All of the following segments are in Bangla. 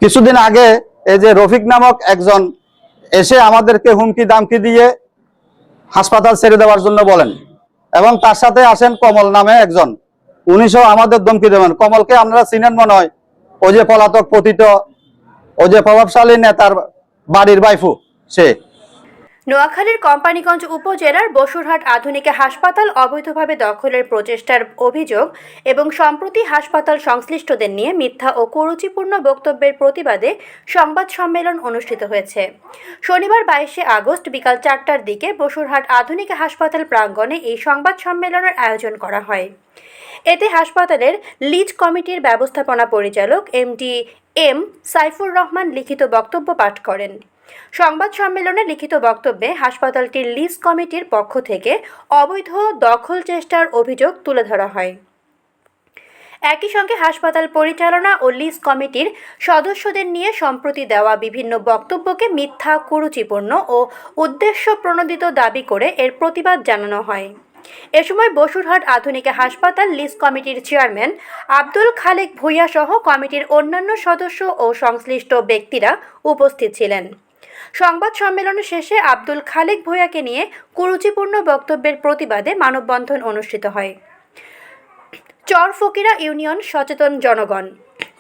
কিছুদিন আগে এই যে রফিক নামক একজন এসে আমাদেরকে হুমকি দামকি দিয়ে হাসপাতাল ছেড়ে দেওয়ার জন্য বলেন, এবং তার সাথে আসেন কমল নামে একজন, উনিশও আমাদের ধমকি দেবেন। কমলকে আপনারা চিনেন মনে হয়, ওই যে পলাতক পতিত, ওই যে প্রভাবশালী নেতার বাড়ির বাইফু সে। নোয়াখালীর কোম্পানীগঞ্জ উপজেলার বসুরহাট আধুনিক হাসপাতাল অবৈধভাবে দখলের প্রচেষ্টার অভিযোগ এবং সম্প্রতি হাসপাতাল সংশ্লিষ্টদের নিয়ে মিথ্যা ও কুরুচিপূর্ণ বক্তব্যের প্রতিবাদে সংবাদ সম্মেলন অনুষ্ঠিত হয়েছে। শনিবার 22শে আগস্ট বিকাল 4টার দিকে বসুরহাট আধুনিক হাসপাতাল প্রাঙ্গণে এই সংবাদ সম্মেলনের আয়োজন করা হয়। এতে হাসপাতালের লিজ কমিটির ব্যবস্থাপনা পরিচালক এমডি এম সাইফুর রহমান লিখিত বক্তব্য পাঠ করেন। সংবাদ সম্মেলনে লিখিত বক্তব্যে হাসপাতালটির লিজ কমিটির পক্ষ থেকে অবৈধ দখল চেষ্টার অভিযোগ তুলে ধরা হয়। একই সঙ্গে হাসপাতাল পরিচালনা ও লিজ কমিটির সদস্যদের নিয়ে সম্প্রতি দেওয়া বিভিন্ন বক্তব্যকে মিথ্যা, কুরুচিপূর্ণ ও উদ্দেশ্য প্রণোদিত দাবি করে এর প্রতিবাদ জানানো হয়। এ সময় বসুরহাট আধুনিক হাসপাতাল লিজ কমিটির চেয়ারম্যান আব্দুল খালেক ভূঁইয়া সহ কমিটির অন্যান্য সদস্য ও সংশ্লিষ্ট ব্যক্তিরা উপস্থিত ছিলেন। সংবাদ সম্মেলন শেষে আব্দুল খালেক ভূঁইয়াকে নিয়ে কুরুচিপূর্ণ বক্তব্যের প্রতিবাদে মানববন্ধন অনুষ্ঠিত হয়। চরফকিরা ইউনিয়ন সচেতন জনগণ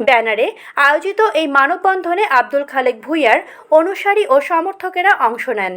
ব্যানারে আয়োজিত এই মানববন্ধনে আব্দুল খালেক ভূঁইয়ার অনুসারী ও সমর্থকেরা অংশ নেন।